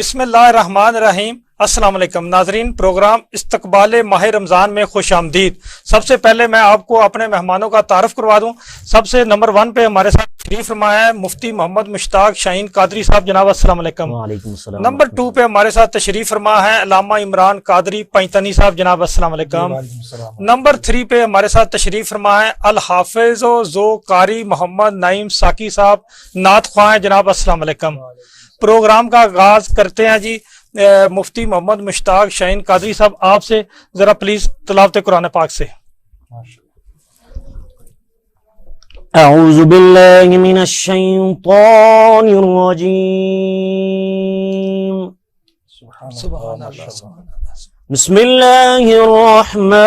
بسم اللہ الرحمن الرحیم۔ السلام علیکم ناظرین، پروگرام استقبال ماہ رمضان میں خوش آمدید۔ سب سے پہلے میں آپ کو اپنے مہمانوں کا تعارف کروا دوں۔ سب سے نمبر 1 پہ ہمارے ساتھ تشریف فرما ہے مفتی محمد مشتاق شاہین قادری صاحب، جناب السلام علیکم۔ وعلیکم السلام۔ نمبر 2 پہ ہمارے ساتھ تشریف فرما ہے علامہ عمران قادری پنجتنی صاحب، جناب السلام علیکم۔ نمبر 3 پہ ہمارے ساتھ تشریف فرما ہے الحافظ و ذو قاری محمد نعیم ساکی صاحب، نعت خواں ہیں، جناب السلام علیکم۔ پروگرام کا آغاز کرتے ہیں جی مفتی محمد مشتاق شاہین قادری صاحب، آپ سے ذرا پلیز تلاوت قرآن پاک سے۔ اعوذ باللہ من الشیطان الرجیم، سبحان اللہ۔ بسم اللہ الرحمن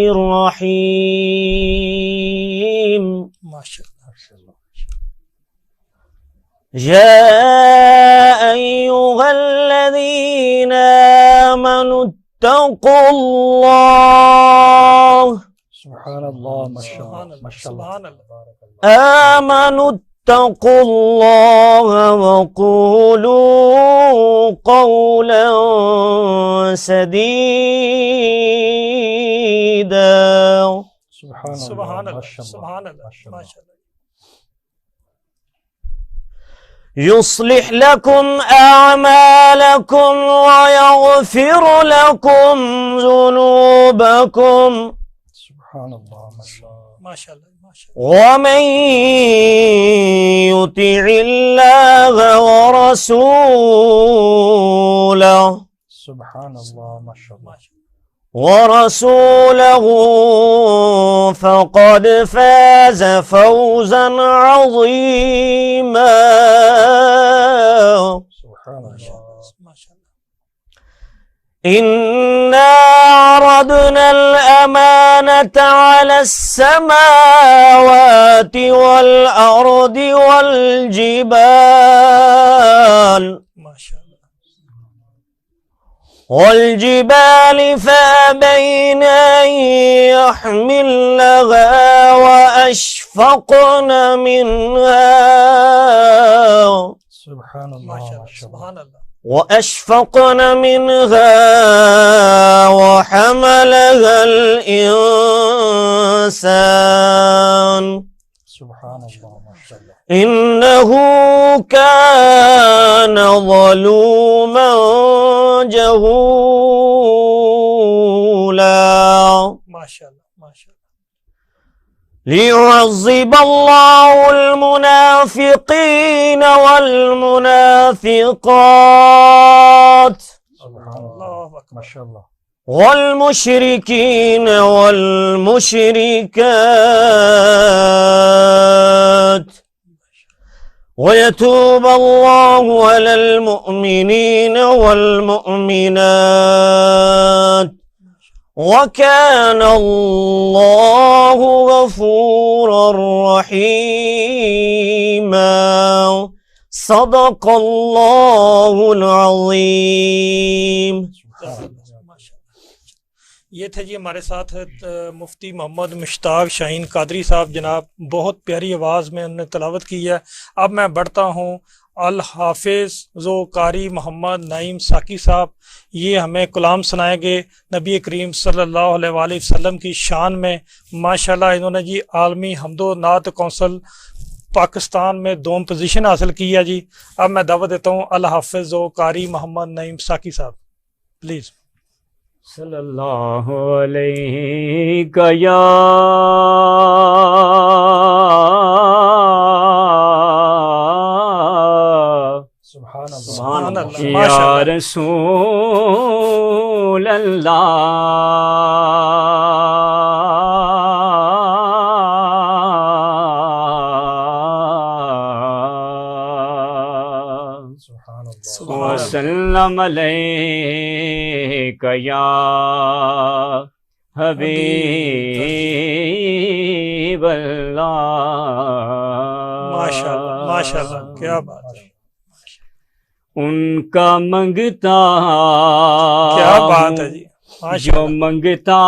الرحیم، ماشاءاللہ۔ یا ایہا الذین آمنوا اتقوا اللہ، سبحان اللہ، سبحان اللہ۔ آمنوا اتقوا اللہ وقولوا قولا سدیدا، سبحان اللہ، سبحان اللہ، ماشاءاللہ۔ يصلح لكم أعمالكم ويغفر لكم ذنوبكم سبحان اللہ، ماشاءاللہ، ماشاءاللہ۔ ومن يطع الله ورسوله سبحان اللہ، ماشاء اللہ، فقد فاز فوزا عظيما، سبحان اللہ، إنا عرضنا الأمانة على السماوات والأرض والجبال فأبين أن يحملنها وأشفقن منها سبحان اللہ، ماشاءاللہ، ماشاء اللہ، سبحان اللہ۔ وحملها الإنسان سبحان اللہ، ماشاء اللہ، إنه كان ظلوما جهولا، ماشاءاللہ، ماشاءاللہ۔ ليعذب الله المنافقين والمنافقات سبحان اللہ، اللہ اکبر۔ ماشاء اللہ، والمشركين والمشركات ويتوب الله على المؤمنين والمؤمنات وكان الله غفورا رحيما، صدق الله العظيم۔ یہ تھے جی ہمارے ساتھ مفتی محمد مشتاق شاہین قادری صاحب، جناب بہت پیاری آواز میں انہوں نے تلاوت کی ہے۔ اب میں بڑھتا ہوں الحافظ ذو قاری محمد نعیم ساکی صاحب، یہ ہمیں کلام سنائیں گے نبی کریم صلی اللہ علیہ وآلہ وسلم کی شان میں۔ ماشاءاللہ انہوں نے جی عالمی حمد و نعت کونسل پاکستان میں 2 پوزیشن حاصل کی ہے جی۔ اب میں دعوت دیتا ہوں الحافظ ذو قاری محمد نعیم ساکی صاحب، پلیز۔ صلی اللہ علیہ یا سبحان اللہ، سبحان اللہ، یا ماشاءاللہ۔ رسول اللہ، سبحان اللہ، سبحان اللہ۔ وسلم علیک یا حبیب اللہ۔ ماشاءاللہ، ماشاءاللہ، کیا بات ہے، ان کا منگتا کیا بات ہے جی، جو ماشاءاللہ۔ منگتا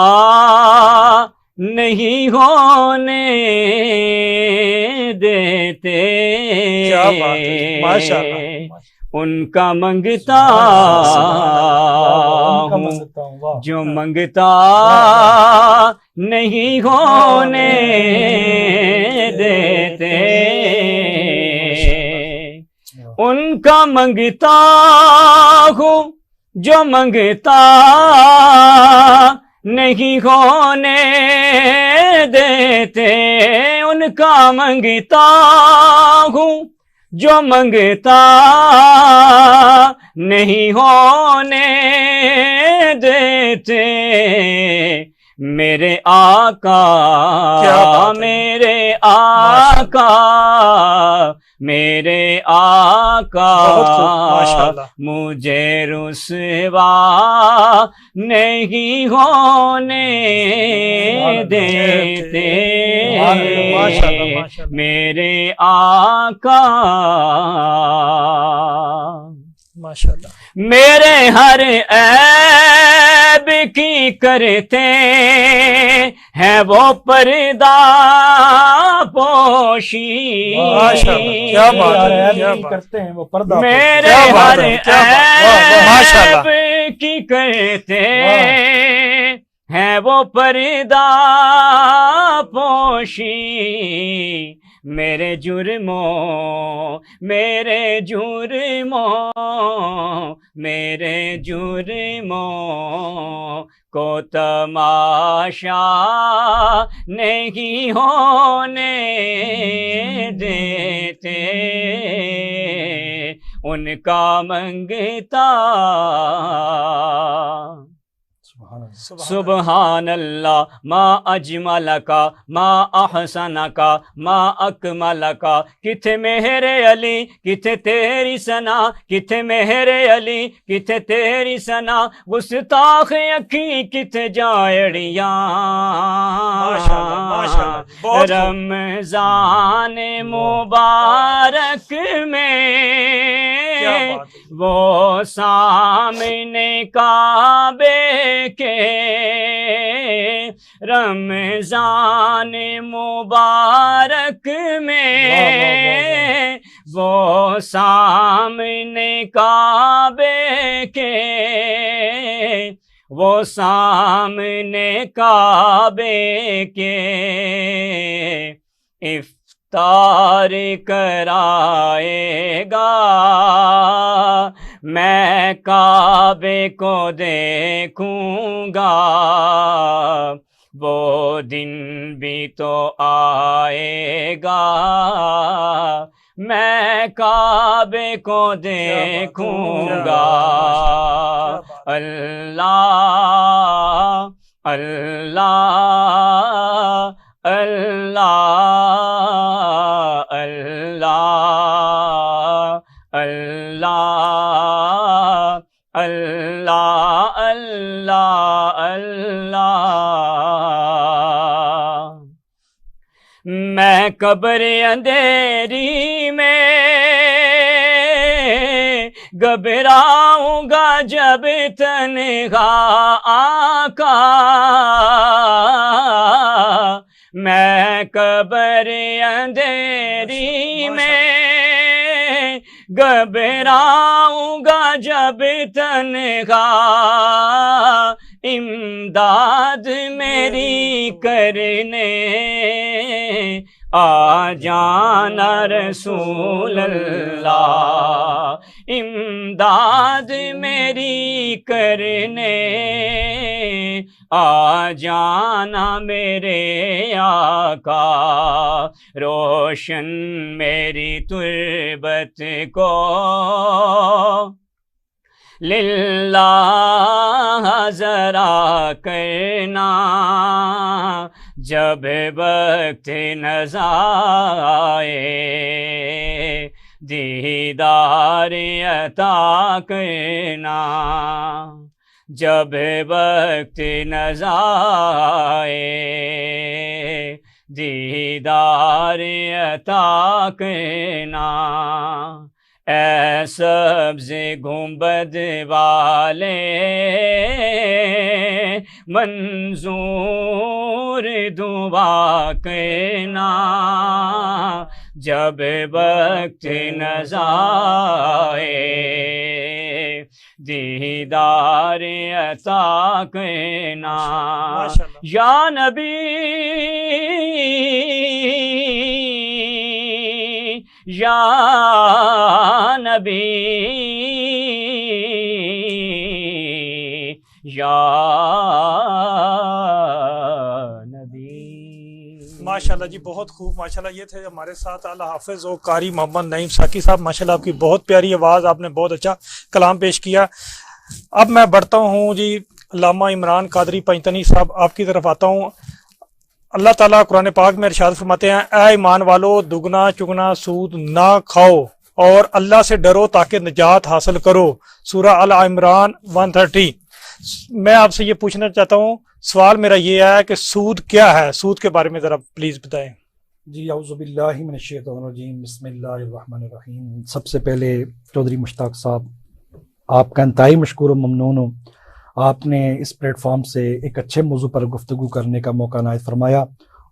نہیں ہونے دیتے، کیا بات ہے، ماشاءاللہ، ان کا منگتا ہوں جو منگتا نہیں ہونے دیتے، ان کا منگتا ہوں جو منگتا نہیں ہونے دیتے، ان کا منگتا ہوں جو منگتا نہیں ہونے دیتے، میرے آقا میرے آقا میرے آقا مجھے رسوا نہیں ہونے دیتے، میرے آقا ماشاءاللہ میرے ہر عیب کی کرتے ہیں وہ پردہ پوشی، کیا بات ہے، کیا بات کرتے ہیں وہ پردہ میرے ہر عیب کی کرتے ہیں وہ پردہ پوشی، میرے جرموں میرے جرموں کو تماشا نہیں ہونے دیتے، ان کا منگتا سبحان اللہ ما اجملکا ما احسنکا ما اکملکا، کتھے میرے علی کتھے تیری ثنا، کتھے میرے علی کتھے تیری ثنا، گستاخ اکھی کتھے جائڑیاں، رمضان مبارک میں وہ سامنے کعبے کے، رمضان مبارک میں وہ سامنے کعبے کے، وہ سامنے کعبے کے افطار کرائے گا، میں کعبے کو دیکھوں گا، وہ دن بھی تو آئے گا، میں کعبے کو دیکھوں گا، اللہ اللہ اللہ اللہ اللہ اللہ اللہ اللہ، میں قبر اندھیری میں گھبراؤں گا جب تنہا آقا، میں قبر اندھیری میں گھبراؤں گا جب تنہا، امداد میری کرنے آ جانا رسول اللہ، امداد میری کرنے آ جانا میرے آقا، روشن میری تربت کو للہ ذرا کرنا، جب وقت نظر آئے دیدار عطا کرنا، جب وقت نظر آئے دیدار عطا کرنا، اے سبز گنبد والے منظور دعا کرنا، جب وقت نزائے دیدار عطا کرنا ماشاءاللہ۔ یا نبی یا نبی یا نبی۔ ماشاءاللہ جی، بہت خوب، ماشاءاللہ۔ یہ تھے ہمارے ساتھ اعلیٰ حافظ و قاری محمد نعیم ساکی صاحب، ماشاءاللہ آپ کی بہت پیاری آواز، آپ نے بہت اچھا کلام پیش کیا۔ اب میں بڑھتا ہوں جی، علامہ عمران قادری پنجتنی صاحب آپ کی طرف آتا ہوں۔ اللہ تعالیٰ قرآن پاک میں ارشاد فرماتے ہیں، اے ایمان والو، دگنا چگنا سود نہ کھاؤ اور اللہ سے ڈرو تاکہ نجات حاصل کرو۔ سورہ ال عمران 130۔ میں آپ سے یہ پوچھنا چاہتا ہوں، سوال میرا یہ ہے کہ سود کیا ہے؟ سود کے بارے میں ذرا پلیز بتائیں۔ جی، اعوذ باللہ من الشیطان الرجیم، بسم اللہ الرحمن الرحیم۔ سب سے پہلے چودھری مشتاق صاحب، آپ کا انتہائی مشکور و ممنون ہوں۔ آپ نے اس پلیٹ فارم سے ایک اچھے موضوع پر گفتگو کرنے کا موقع عنایت فرمایا،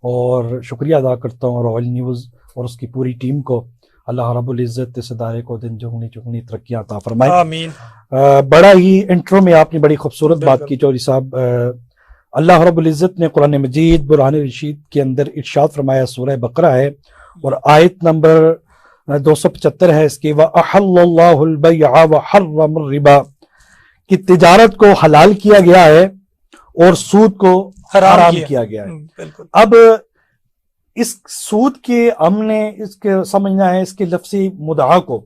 اور شکریہ ادا کرتا ہوں رائل نیوز اور اس کی پوری ٹیم کو۔ اللہ رب العزت اس ادارے کو دن چگنی چگنی ترقیاں عطا فرمائے۔ آمین۔ بڑا ہی انٹرو میں آپ نے بڑی خوبصورت بات بالکل۔ کی چودھری صاحب۔ اللہ رب العزت نے قرآن مجید برہان رشید کے اندر ارشاد فرمایا، سورہ بقرہ ہے اور آیت نمبر 275 ہے اس کی، وَأَحَلَّ اللَّهُ الْبَيْعَ وَحَرَّمَ الرِّبَا، کہ تجارت کو حلال کیا گیا ہے اور سود کو حرام کیا گیا ہے۔ بالکل۔ اب اس سود کے ہم نے اس کے سمجھنا ہے اس کے لفظی مدعا کو۔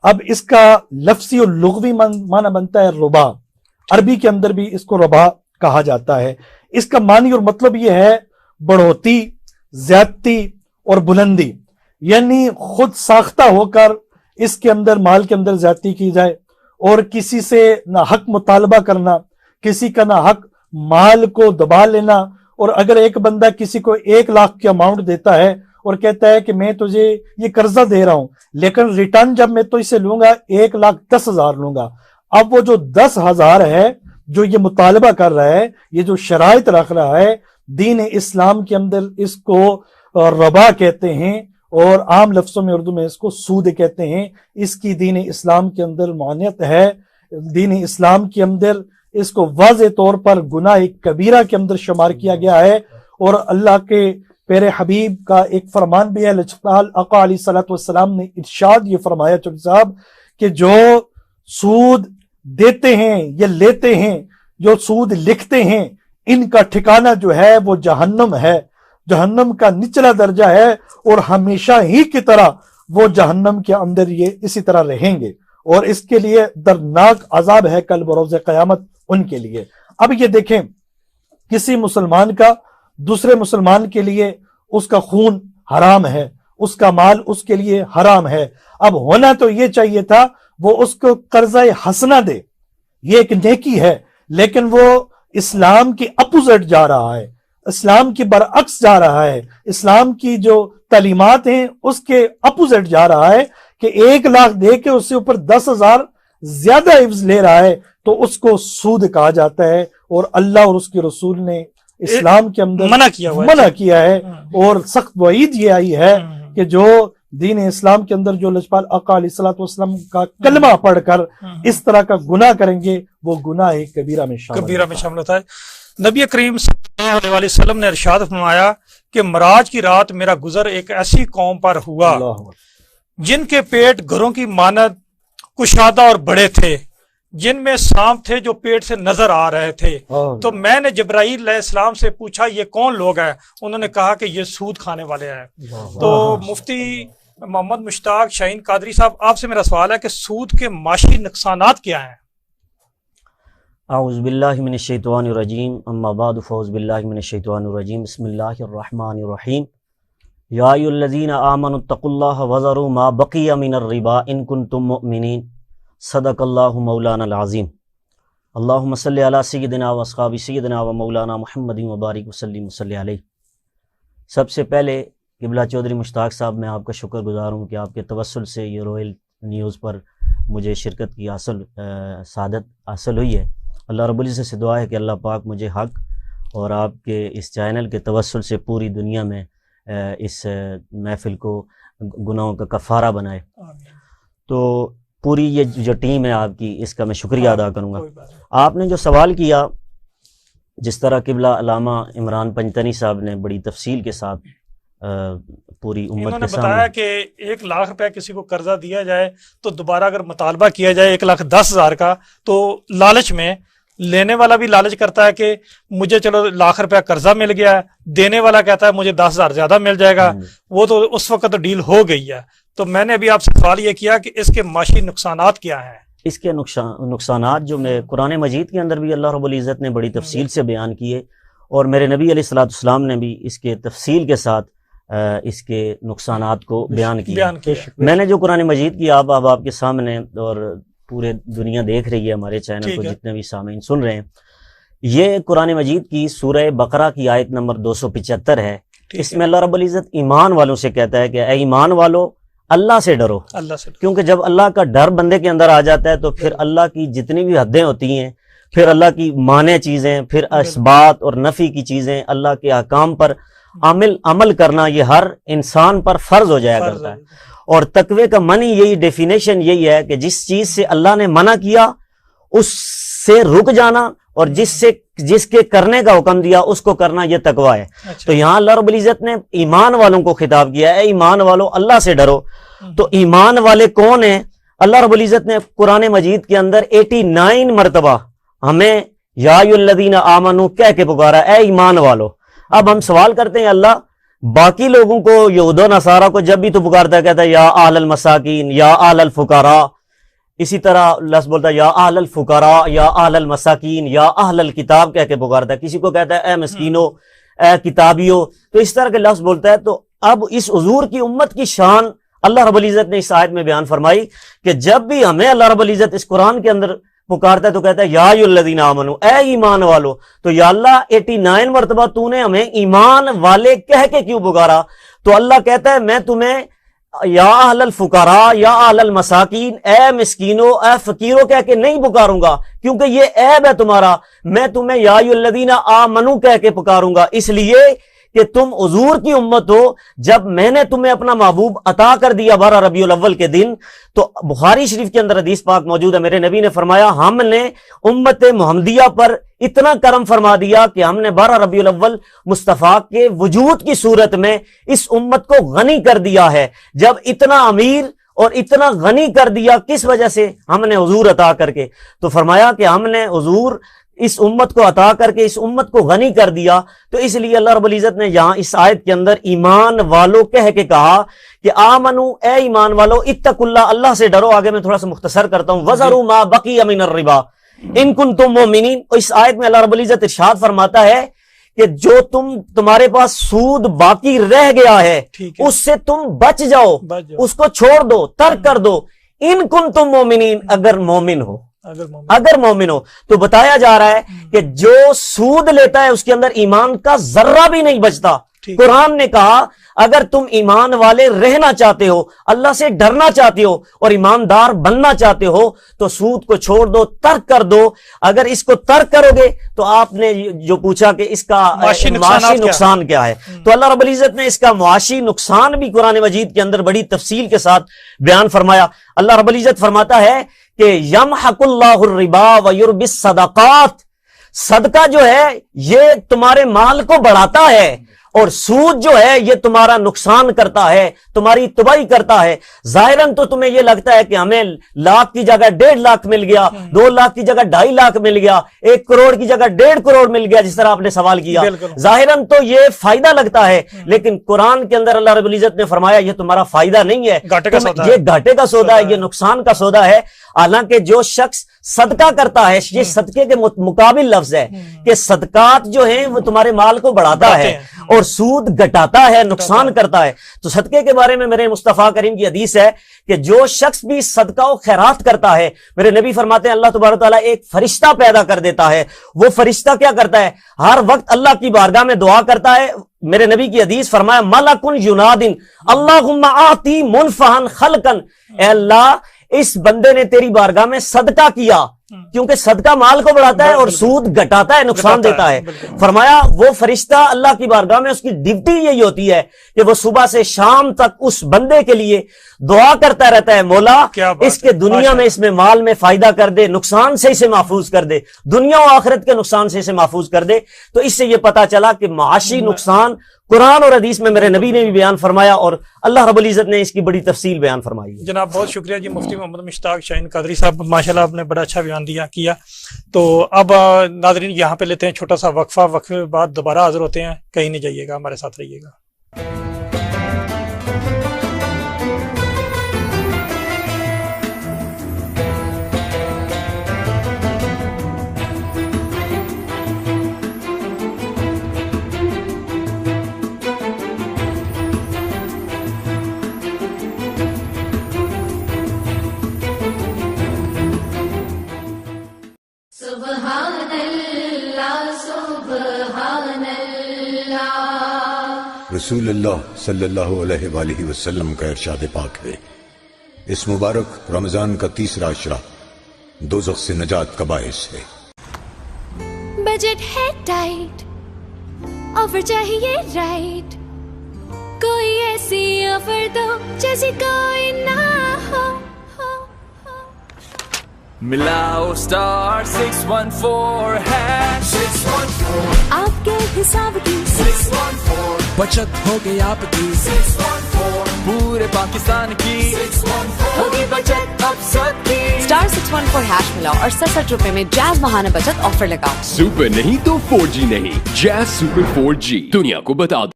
اب اس کا لفظی اور لغوی معنی بنتا ہے ربا، عربی کے اندر بھی اس کو ربا کہا جاتا ہے۔ اس کا معنی اور مطلب یہ ہے بڑھوتی، زیادتی اور بلندی، یعنی خود ساختہ ہو کر اس کے اندر مال کے اندر زیادتی کی جائے، اور کسی سے نہ حق مطالبہ کرنا، کسی کا نہ حق مال کو دبا لینا۔ اور اگر ایک بندہ کسی کو 1 لاکھ کی اماؤنٹ دیتا ہے اور کہتا ہے کہ میں تجھے یہ قرضہ دے رہا ہوں، لیکن ریٹرن جب میں تو اسے لوں گا 1,10,000 لوں گا، اب وہ جو 10,000 ہے جو یہ مطالبہ کر رہا ہے، یہ جو شرائط رکھ رہا ہے، دین اسلام کے اندر اس کو ربا کہتے ہیں، اور عام لفظوں میں اردو میں اس کو سود کہتے ہیں۔ اس کی دین اسلام کے اندر معنیت ہے۔ دین اسلام کے اندر اس کو واضح طور پر گناہ کبیرہ کے اندر شمار کیا گیا ہے، اور اللہ کے پیارے حبیب کا ایک فرمان بھی ہے، آقا علیہ الصلوۃ والسلام نے ارشاد یہ فرمایا چودھری صاحب کہ جو سود دیتے ہیں یا لیتے ہیں، جو سود لکھتے ہیں، ان کا ٹھکانہ جو ہے وہ جہنم ہے، جہنم کا نچلا درجہ ہے، اور ہمیشہ ہی کی طرح وہ جہنم کے اندر یہ اسی طرح رہیں گے، اور اس کے لیے دردناک عذاب ہے کل بروز قیامت ان کے لیے۔ اب یہ دیکھیں، کسی مسلمان کا دوسرے مسلمان کے لیے اس کا خون حرام ہے، اس کا مال اس کے لیے حرام ہے۔ اب ہونا تو یہ چاہیے تھا وہ اس کو قرضہ حسنہ دے، یہ ایک نیکی ہے، لیکن وہ اسلام کی اپوزٹ جا رہا ہے، اسلام کی برعکس جا رہا ہے، اسلام کی جو تعلیمات ہیں اس کے اپوزٹ جا رہا ہے، کہ 1 لاکھ دے کے اس سے اوپر 10,000 زیادہ عوض لے رہا ہے، تو اس کو سود کہا جاتا ہے، اور اللہ اور اس کے رسول نے اسلام کے اندر منع کیا ہے، اور سخت وعید یہ آئی ہے کہ جو دین اسلام کے اندر جو لجپال آقا علیہ الصلوۃ والسلام کا کلمہ پڑھ کر اس طرح کا گناہ کریں گے، وہ گناہ کبیرہ میں شامل ہوتا ہے۔ نبی کریم صلی اللہ علیہ وسلم نے ارشاد فرمایا کہ معراج کی رات میرا گزر ایک ایسی قوم پر ہوا جن کے پیٹ گھروں کی مانند کشادہ اور بڑے تھے، جن میں سانپ تھے جو پیٹ سے نظر آ رہے تھے۔ تو میں نے جبرائیل علیہ السلام سے پوچھا یہ کون لوگ ہیں؟ انہوں نے کہا کہ یہ سود کھانے والے ہیں۔ تو مفتی محمد مشتاق شاہین قادری صاحب، آپ سے میرا سوال ہے کہ سود کے معاشی نقصانات کیا ہیں؟ اعوذ باللہ من الشیطان الرجیم، اما بعد فاعوذ باللہ من الشیطان الرجیم، بسم اللہ الرحمن الرحیم۔ یا ایھا الذین آمنوا اتقوا اللہ وذروا ما بقی من الربا ان کنتم مؤمنین، صدق اللہ مولانا العظیم۔ اللہم صلی علی سیدنا و اصحاب سیدنا و مولانا محمد وبارک وسلم وصلی علیہ۔ سب سے پہلے قبلہ چودھری مشتاق صاحب، میں آپ کا شکر گزار ہوں کہ آپ کے توسل سے یہ رائل نیوز پر مجھے شرکت کی سعادت حاصل ہوئی ہے۔ اللہ رب العزت سے دعا ہے کہ اللہ پاک مجھے حق اور آپ کے اس چینل کے توسل سے پوری دنیا میں اس محفل کو گناہوں کا کفارہ بنائے۔ آمین۔ تو پوری یہ جو ٹیم ہے آپ کی، اس کا میں شکریہ ادا کروں گا۔ کوئی بات نہیں۔ آپ نے جو سوال کیا، جس طرح قبلہ علامہ عمران پنجتنی صاحب نے بڑی تفصیل کے ساتھ پوری انہوں امت نے کے بتایا سامنے، کہ 1 لاکھ روپے کسی کو قرضہ دیا جائے تو دوبارہ اگر مطالبہ کیا جائے 1,10,000 کا، تو لالچ میں لینے والا بھی لالچ کرتا ہے کہ مجھے چلو 1 لاکھ روپے قرضہ مل گیا ہے، دینے والا کہتا ہے مجھے 10,000 زیادہ مل جائے گا، وہ تو اس وقت ڈیل ہو گئی ہے۔ تو میں نے ابھی آپ سے سوال یہ کیا کہ اس کے معاشی نقصانات کیا ہیں؟ اس کے نقصانات جو میں قرآن مجید کے اندر بھی اللہ رب العزت نے بڑی تفصیل سے بیان کیے، اور میرے نبی علیہ الصلوۃ والسلام نے بھی اس کے تفصیل کے ساتھ اس کے نقصانات کو بیان کیا۔ میں نے جو قرآن مجید کی اب آپ کے سامنے، اور پورے دنیا دیکھ رہی ہے ہمارے چینل کو، جتنے بھی سامعین سن رہے ہیں، یہ قرآن مجید کی سورہ بقرہ کی آیت نمبر 275 ہے۔ اس میں اللہ رب العزت ایمان والوں سے کہتا ہے کہ اے ایمان والو، اللہ سے ڈرو، اللہ سے، کیونکہ جب اللہ کا ڈر بندے کے اندر آ جاتا ہے تو پھر اللہ کی جتنی بھی حدیں ہوتی ہیں، پھر اللہ کی مانع چیزیں، پھر اثبات اور نفی کی چیزیں، اللہ کے احکام پر عمل کرنا، یہ ہر انسان پر فرض ہو جایا کرتا ہے۔ اور تقوی کا معنی یہی، ڈیفینیشن یہی ہے کہ جس چیز سے اللہ نے منع کیا اس سے رک جانا، اور جس کے کرنے کا حکم دیا اس کو کرنا، یہ تقوی ہے۔ تو یہاں اللہ رب العزت نے ایمان والوں کو خطاب کیا ہے، اے ایمان والو اللہ سے ڈرو۔ تو ایمان والے کون ہیں؟ اللہ رب العزت نے قرآن مجید کے اندر 89 مرتبہ ہمیں یا ایھا الذین آمنو کہہ کے پکارا، اے ایمان والو۔ اب ہم سوال کرتے ہیں، اللہ باقی لوگوں کو، یہود و نصارہ کو جب بھی تو پکارتا ہے کہتا ہے یا اہل المساکین، یا اہل الفقراء، اسی طرح لفظ بولتا ہے یا اہل الفقراء، یا اہل المساکین، یا اہل الکتاب کہہ کے پکارتا ہے، کسی کو کہتا ہے اے مسکینو، اے کتابیو، تو اس طرح کے لفظ بولتا ہے۔ تو اب اس حضور کی امت کی شان اللہ رب العزت نے اس آیت میں بیان فرمائی کہ جب بھی ہمیں اللہ رب العزت اس قرآن کے اندر پکارتا ہے تو کہتا ہے یا ایھا الذین آمنو، اے ایمان والو۔ تو یا اللہ 89 مرتبہ تو نے ہمیں ایمان والے کہہ کے کیوں پکارا؟ تو اللہ کہتا ہے میں تمہیں یا اہل الفقراء، یا اہل المساکین، اے مسکینو، اے فقیرو کہہ کے نہیں پکاروں گا، کیونکہ یہ عیب ہے تمہارا۔ میں تمہیں یا ایھا الذین آمنو کہہ کے پکاروں گا، اس لیے کہ تم حضور کی امت ہو۔ جب میں نے تمہیں اپنا محبوب عطا کر دیا 12 ربیع الاول کے دن، تو بخاری شریف کے اندر حدیث پاک موجود ہے، میرے نبی نے فرمایا ہم نے امت محمدیہ پر اتنا کرم فرما دیا کہ ہم نے 12 ربیع الاول مصطفیٰ کے وجود کی صورت میں اس امت کو غنی کر دیا ہے۔ جب اتنا امیر اور اتنا غنی کر دیا کس وجہ سے؟ ہم نے حضور عطا کر کے۔ تو فرمایا کہ ہم نے حضور اس امت کو عطا کر کے اس امت کو غنی کر دیا، تو اس لیے اللہ رب العزت نے یہاں اس آیت کے اندر ایمان والو کہہ کے کہا کہ آمنو، اے ایمان والو، اتقوا اللہ، اللہ سے ڈرو۔ آگے میں تھوڑا سا مختصر کرتا ہوں، وذروا ما بقی من الربا ان کنتم مؤمنین۔ اس آیت میں اللہ رب العزت ارشاد فرماتا ہے کہ جو تمہارے پاس سود باقی رہ گیا ہے اس سے تم بچ جاؤ، اس کو چھوڑ دو، ترک کر دو، ان کنتم مؤمنین، اگر مومن ہو، اگر مومن ہو۔ تو بتایا جا رہا ہے کہ جو سود لیتا ہے اس کے اندر ایمان کا ذرہ بھی نہیں بچتا۔ قرآن نے کہا اگر تم ایمان والے رہنا چاہتے ہو، اللہ سے ڈرنا چاہتے ہو اور ایماندار بننا چاہتے ہو تو سود کو چھوڑ دو، ترک کر دو۔ اگر اس کو ترک کرو گے تو آپ نے جو پوچھا کہ اس کا معاشی نقصان کیا ہے، تو اللہ رب العزت نے اس کا معاشی نقصان بھی قرآن مجید کے اندر بڑی تفصیل کے ساتھ بیان فرمایا۔ اللہ رب العزت فرماتا ہے کہ یمحق اللہ الربا ویربی الصدقات، صدقہ جو ہے یہ تمہارے مال کو بڑھاتا ہے، اور سود جو ہے یہ تمہارا نقصان کرتا ہے، تمہاری تباہی کرتا ہے۔ ظاہراً تو تمہیں یہ لگتا ہے کہ ہمیں لاکھ کی جگہ 1.5 لاکھ مل گیا، 2 لاکھ کی جگہ 2.5 لاکھ مل گیا، 1 کروڑ کی جگہ 1.5 کروڑ مل گیا، جس طرح آپ نے سوال کیا۔ ظاہراً تو یہ فائدہ لگتا ہے، لیکن قرآن کے اندر اللہ رب العزت نے فرمایا یہ تمہارا فائدہ نہیں ہے، یہ گھاٹے کا سودا ہے، یہ نقصان کا سودا ہے۔ حالانکہ جو شخص صدقہ کرتا ہے، یہ صدقے کے مقابل لفظ ہے کہ صدقات جو ہیں وہ تمہارے مال کو بڑھاتا ہے اور سود گھٹاتا ہے، نقصان کرتا ہے۔ تو صدقے کے بارے میں میرے مصطفیٰ کریم کی حدیث ہے کہ جو شخص بھی صدقہ و خیرات کرتا ہے، میرے نبی فرماتے ہیں اللہ تبارک و تعالیٰ ایک فرشتہ پیدا کر دیتا ہے۔ وہ فرشتہ کیا کرتا ہے؟ ہر وقت اللہ کی بارگاہ میں دعا کرتا ہے۔ میرے نبی کی حدیث فرمایا ملکن ینادن اللہم آتی منفعا خلقا، اے اللہ اس بندے نے تیری بارگاہ میں صدقہ کیا، کیونکہ صدقہ مال کو بڑھاتا ہے اور سود گھٹاتا ہے، نقصان دیتا ہے۔ فرمایا وہ فرشتہ اللہ کی بارگاہ میں اس کی ڈیوٹی یہی ہوتی ہے کہ وہ صبح سے شام تک اس بندے کے لیے دعا کرتا رہتا ہے، مولا اس کے دنیا میں، اس میں مال میں فائدہ کر دے، نقصان سے اسے محفوظ کر دے، دنیا و آخرت کے نقصان سے اسے محفوظ کر دے۔ تو اس سے یہ پتا چلا کہ معاشی نقصان قرآن اور حدیث میں میرے نبی نے بھی بیان فرمایا اور اللہ رب العزت نے اس کی بڑی تفصیل بیان فرمائی ہے۔ جناب بہت شکریہ جی مفتی محمد مشتاق شاہین قادری صاحب، ماشاءاللہ آپ نے بڑا اچھا بیان کیا۔ تو اب ناظرین یہاں پہ لیتے ہیں چھوٹا سا وقفہ، وقفے کے بعد دوبارہ حاضر ہوتے ہیں، کہیں نہیں جائیے گا، ہمارے ساتھ رہیے گا۔ رسول اللہ صلی اللہ علیہ وآلہ وسلم کا ارشاد پاک ہے، اس مبارک رمضان کا تیسرا عشرہ دوزخ سے نجات کا باعث ہے۔ بجٹ ہے ٹائٹ، آفر چاہیے رائٹ، کوئی ایسی آفر دو جیسی کوئی نہ ہو۔ ملاؤ سٹار 614 ہے 614 آپ کے حساب کی 614 بچت ہو گئی آپ کی 614 پورے پاکستان کی 614 ہوگی بچت اب سب کی۔ اسٹار 614 ہیش ملاؤ اور 67 روپے میں جاز ماہانہ بچت آفر لگاؤ۔ سپر نہیں تو 4G نہیں، جیز سپر 4G دنیا کو بتا دو۔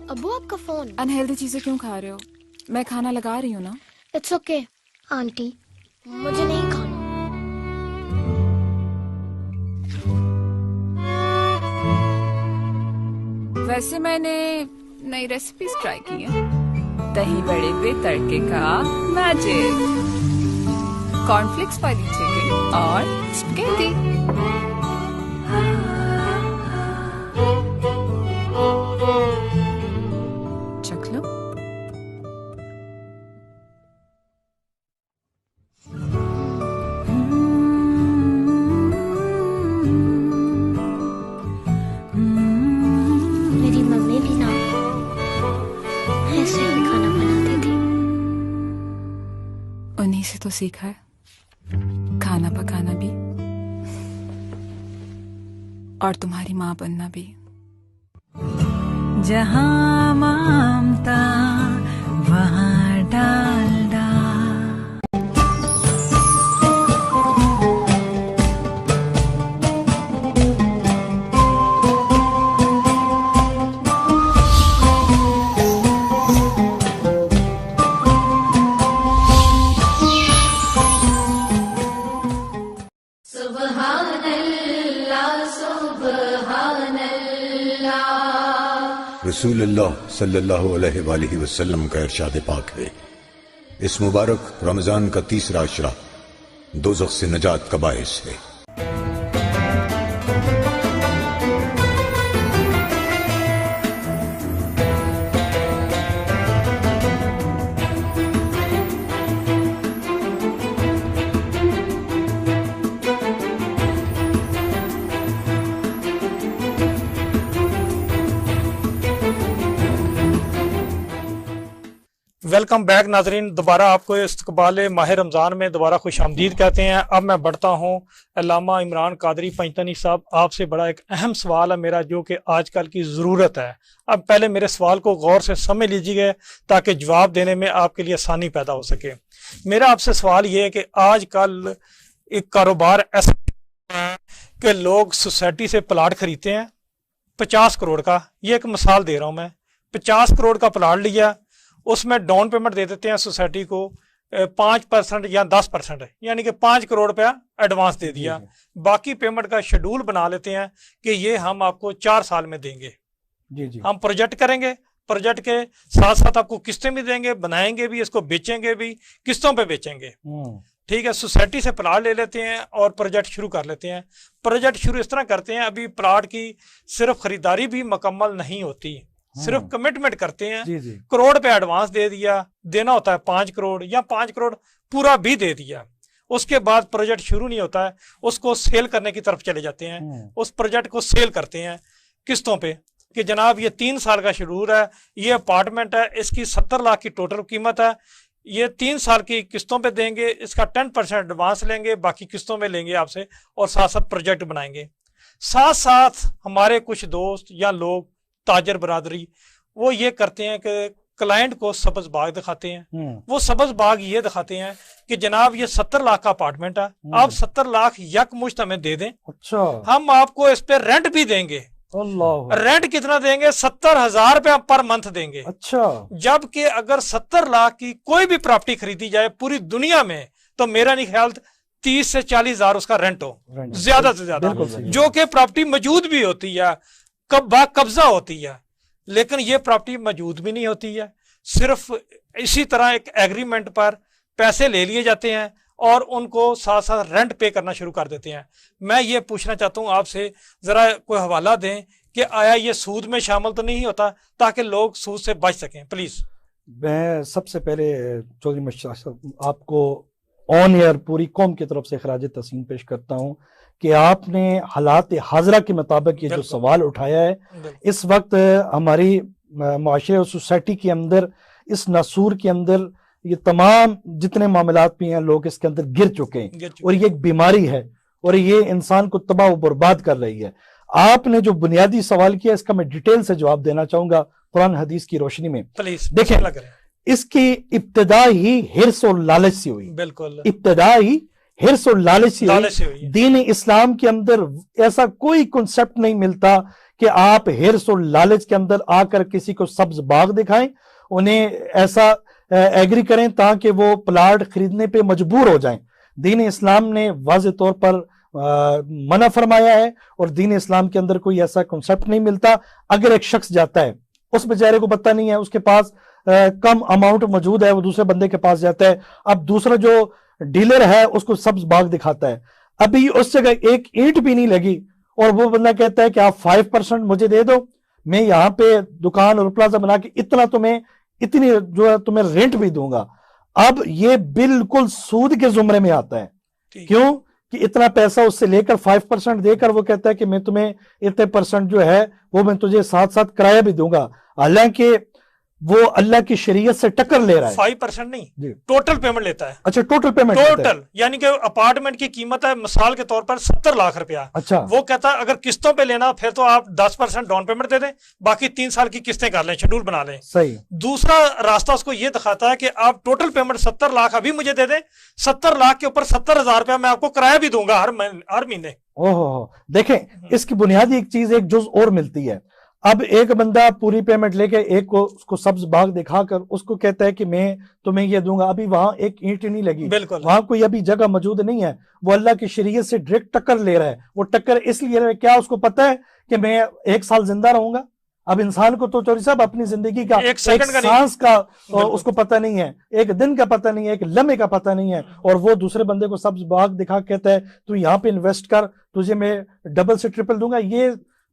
ابو آپ کا فون۔ انہیلدی چیزیں کیوں کھا رہے ہو؟ میں کھانا لگا رہی ہوں نا۔ اٹس اوکے آنٹی، مجھے نہیں کھانا۔ ویسے میں نے نئی ریسیپیز ٹرائی کی ہیں، دہی بڑے پہ تڑکے کا میجک، کارن فلیکس والی چکن اور اسپاگیٹی۔ چکھ لو۔ میری ممی بھی نا ایسے ہی کھانا بناتی تھی، انہیں سے تو سیکھا ہے کھانا پکانا بھی اور تمہاری ماں بننا بھی۔ جہاں مامتا وہاں ڈالڈا۔ رسول اللہ صلی اللہ علیہ وآلہ وسلم کا ارشاد پاک ہے، اس مبارک رمضان کا تیسرا عشرہ دوزخ سے نجات کا باعث ہے۔ ویلکم بیک ناظرین، دوبارہ آپ کو استقبال ماہ رمضان میں دوبارہ خوش آمدید کہتے ہیں۔ اب میں بڑھتا ہوں علامہ عمران قادری پنجتنی صاحب، آپ سے بڑا ایک اہم سوال ہے میرا جو کہ آج کل کی ضرورت ہے۔ اب پہلے میرے سوال کو غور سے سمجھ لیجیے گا تاکہ جواب دینے میں آپ کے لیے آسانی پیدا ہو سکے۔ میرا آپ سے سوال یہ ہے کہ آج کل ایک کاروبار ایسا ہے کہ لوگ سوسائٹی سے پلاٹ خریدتے ہیں 50 کروڑ کا، یہ ایک مثال دے رہا ہوں میں، 50 کروڑ کا پلاٹ لیا، اس میں ڈاؤن پیمنٹ دے دیتے ہیں سوسائٹی کو 5% یا 10%، یعنی کہ 5 کروڑ روپیہ ایڈوانس دے دیا، باقی پیمنٹ کا شیڈول بنا لیتے ہیں کہ یہ ہم آپ کو 4 سال میں دیں گے، ہم پروجیکٹ کریں گے، پروجیکٹ کے ساتھ ساتھ آپ کو قسطیں بھی دیں گے، بنائیں گے بھی، اس کو بیچیں گے بھی، قسطوں پہ بیچیں گے، ٹھیک ہے۔ سوسائٹی سے پلاٹ لے لیتے ہیں اور پروجیکٹ شروع کر لیتے ہیں۔ پروجیکٹ شروع اس طرح کرتے ہیں، ابھی پلاٹ کی صرف خریداری بھی مکمل نہیں ہوتی، صرف کمٹمنٹ کرتے ہیں, جی جی کروڑ پہ ایڈوانس دے دیا, دینا ہوتا ہے 5 کروڑ یا 5 کروڑ پورا بھی دے دیا, اس کے بعد پروجیکٹ شروع نہیں ہوتا ہے, اس کو سیل کرنے کی طرف چلے جاتے ہیں, اس پروجیکٹ کو سیل کرتے ہیں قسطوں پہ کہ جناب یہ 3 سال کا شیڈول ہے, یہ اپارٹمنٹ ہے, اس کی 70 لاکھ کی ٹوٹل قیمت ہے, یہ 3 سال کی قسطوں پہ دیں گے, اس کا 10% ایڈوانس لیں گے, باقی قسطوں میں لیں گے آپ سے, اور ساتھ ساتھ پروجیکٹ بنائیں گے. ساتھ ساتھ ہمارے کچھ دوست یا لوگ تاجر برادری وہ یہ کرتے ہیں کہ کلائنٹ کو سبز باغ دکھاتے ہیں, وہ سبز باغ یہ دکھاتے ہیں کہ جناب یہ 70 لاکھ کا اپارٹمنٹ ہے, آپ 70 لاکھ یک مشت ہمیں دے دیں, اچھا ہم آپ کو اس پہ رینٹ بھی دیں گے. اللہ, رینٹ کتنا دیں گے؟ 70,000 روپے پر منتھ دیں گے. اچھا, جبکہ اگر 70 لاکھ کی کوئی بھی پراپرٹی خریدی جائے پوری دنیا میں تو میرا نہیں خیال 30 سے 40 ہزار اس کا رینٹ ہو, زیادہ سے زیادہ, جو کہ پراپرٹی موجود بھی ہوتی ہے, با قبضہ ہوتی ہے, لیکن یہ پراپرٹی موجود بھی نہیں ہوتی ہے. صرف اسی طرح ایک ایگریمنٹ پر پیسے لے لیے جاتے ہیں اور ان کو ساتھ ساتھ رینٹ پے کرنا شروع کر دیتے ہیں. میں یہ پوچھنا چاہتا ہوں آپ سے, ذرا کوئی حوالہ دیں کہ آیا یہ سود میں شامل تو نہیں ہوتا, تاکہ لوگ سود سے بچ سکیں پلیز. میں سب سے پہلے چودھری مشتاق صاحب آپ کو آن ایئر پوری قوم کی طرف سے خراج تحسین پیش کرتا ہوں کہ آپ نے حالات حاضرہ کے مطابق یہ جو سوال اٹھایا ہے, اس وقت ہماری معاشرے اور سوسائٹی کے اندر, اس ناسور کے اندر یہ تمام جتنے معاملات بھی ہیں لوگ اس کے اندر گر چکے ہیں, اور یہ ایک بیماری ہے اور یہ انسان کو تباہ و برباد کر رہی ہے. آپ نے جو بنیادی سوال کیا اس کا میں ڈیٹیل سے جواب دینا چاہوں گا قرآن حدیث کی روشنی میں. دیکھیں اس کی ابتدا ہی حرص اور لالچ سے ہوئی, بالکل ابتدا ہی حرص اور لالچ سے ہوئی. دین اسلام کے اندر ایسا کوئی کنسپٹ نہیں ملتا کہ آپ حرص اور لالچ کے اندر آ کر کسی کو سبز باغ دکھائیں, انہیں ایسا ایگری کریں تاکہ وہ پلاٹ خریدنے پہ مجبور ہو جائیں. دین اسلام نے واضح طور پر منع فرمایا ہے, اور دین اسلام کے اندر کوئی ایسا کنسپٹ نہیں ملتا. اگر ایک شخص جاتا ہے, اس بیچارے کو پتہ نہیں ہے, اس کے پاس کم اماؤنٹ موجود ہے, وہ دوسرے بندے کے پاس جاتا ہے, اب دوسرا جو ڈیلر ہے اس کو سبز باغ دکھاتا ہے, ابھی اس جگہ ایک اینٹ بھی نہیں لگی, اور وہ بندہ کہتا ہے کہ آپ 5% مجھے دے دو, میں یہاں پہ دکان اور پلازا بنا کے اتنا تمہیں اتنی جو ہے تمہیں رینٹ بھی دوں گا. اب یہ بالکل سود کے زمرے میں آتا ہے. کیوں کہ اتنا پیسہ اس سے لے کر 5% دے کر وہ کہتا ہے کہ میں تمہیں اتنے % جو ہے وہ میں تجھے ساتھ ساتھ کرایہ بھی دوں گا, حالانکہ وہ اللہ کی شریعت سے ٹکر لے رہا ہے. 5% نہیں, ٹوٹل پیمنٹ لیتا ہے. اچھا, ٹوٹل پیمنٹ, ٹوٹل یعنی کہ اپارٹمنٹ کی قیمت ہے مثال کے طور پر 70 لاکھ روپیہ. اچھا, وہ کہتا ہے اگر قسطوں پہ لینا پھر تو آپ 10% ڈاؤن پیمنٹ دے دیں, باقی 3 سال کی قسطیں کر لیں, شیڈول بنا لیں. صحیح. دوسرا راستہ اس کو یہ دکھاتا ہے کہ آپ ٹوٹل پیمنٹ 70 لاکھ ابھی مجھے دے دیں, 70 لاکھ کے اوپر 70,000 روپیہ میں آپ کو کرایہ بھی دوں گا ہر مہینے. اوہ, دیکھیں اس کی بنیادی ایک چیز ایک جز اور ملتی ہے. اب ایک بندہ پوری پیمنٹ لے کے ایک کو اس کو سبز باغ دکھا کر اس کو کہتا ہے کہ میں تمہیں یہ دوں گا, ابھی وہاں ایک اینٹ نہیں لگی, وہاں کوئی ابھی جگہ موجود نہیں ہے, وہ اللہ کی شریعت سے ڈائریکٹ ٹکر لے رہا ہے. وہ ٹکر اس لیے رہا ہے, کیا اس کو پتا ہے کہ میں 1 سال زندہ رہوں گا؟ اب انسان کو تو چوری صاحب اپنی زندگی کا ایک سانس کا اس کو پتہ نہیں ہے, ایک دن کا پتہ نہیں ہے, ایک لمحے کا پتہ نہیں ہے, اور وہ دوسرے بندے کو سبز باغ دکھا کہتا ہے تو یہاں پہ انویسٹ کر, تجھے میں ڈبل سے ٹرپل دوں گا. یہ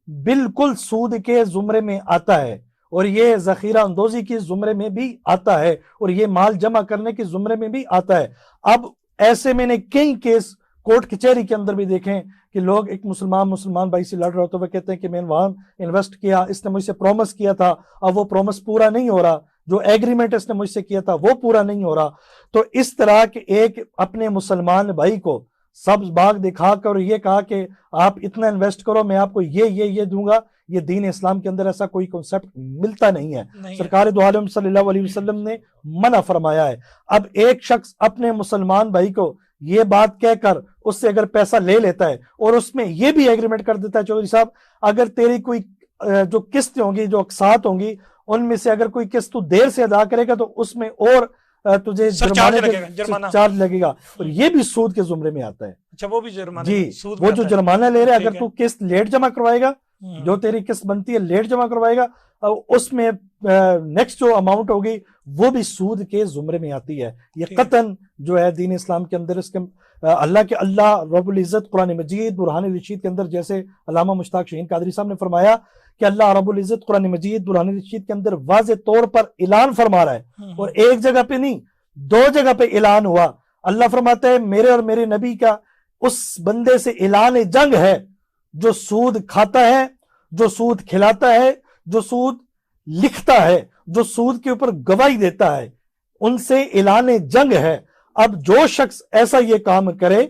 بالکل سود کے زمرے میں آتا ہے, اور یہ ذخیرہ اندوزی کی زمرے میں بھی آتا ہے, اور یہ مال جمع کرنے کی زمرے میں بھی آتا ہے. اب ایسے میں نے کئی کیس کورٹ کچہری کے اندر بھی دیکھیں کہ لوگ ایک مسلمان بھائی سے لڑ رہے ہوتے ہوئے کہتے ہیں کہ میں نے وہاں انویسٹ کیا, اس نے مجھ سے پرومس کیا تھا, اب وہ پرومس پورا نہیں ہو رہا, جو ایگریمنٹ اس نے مجھ سے کیا تھا وہ پورا نہیں ہو رہا. تو اس طرح کے ایک اپنے مسلمان بھائی کو سبز باغ دکھا کر یہ کہا کہ آپ اتنا انویسٹ کرو, میں آپ کو یہ دوں گا, یہ دین اسلام کے اندر ایسا کوئی کنسپٹ ملتا نہیں ہے. سرکار دو عالم صلی اللہ علیہ وسلم نے منع فرمایا ہے. اب ایک شخص اپنے مسلمان بھائی کو یہ بات کہہ کر اس سے اگر پیسہ لے لیتا ہے اور اس میں یہ بھی ایگریمنٹ کر دیتا ہے چودھری صاحب اگر تیری کوئی جو قسط ہوں گی, جو اقساط ہوں گی, ان میں سے اگر کوئی قسط تو دیر سے ادا کرے گا تو اس میں اور تجھے چارج لگے گا, اور یہ بھی سود کے زمرے میں آتا ہے. اچھا, وہ بھی جرمانہ, جی, وہ جو جرمانہ لے رہے ہیں, اگر تو قسط لیٹ جمع کروائے گا, جو تیری قسط بنتی ہے لیٹ جمع کروائے گا, اس میں نیکسٹ جو اماؤنٹ ہوگی وہ بھی سود کے زمرے میں آتی ہے. یہ قطعاً جو ہے دین اسلام کے اندر اس کے اللہ کے اللہ رب العزت قرآن مجید برہان رشید کے اندر، جیسے علامہ مشتاق شاہین قادری صاحب نے فرمایا کہ اللہ رب العزت قرآن مجید برہان رشید کے اندر واضح طور پر اعلان فرما رہا ہے، اور ایک جگہ پہ نہیں 2 جگہ پہ اعلان ہوا. اللہ فرماتا ہے میرے اور میرے نبی کا اس بندے سے اعلان جنگ ہے جو سود کھاتا ہے، جو سود کھلاتا ہے، جو سود لکھتا ہے، جو سود کے اوپر گواہی دیتا ہے، ان سے اعلان جنگ ہے. اب جو شخص ایسا یہ کام کرے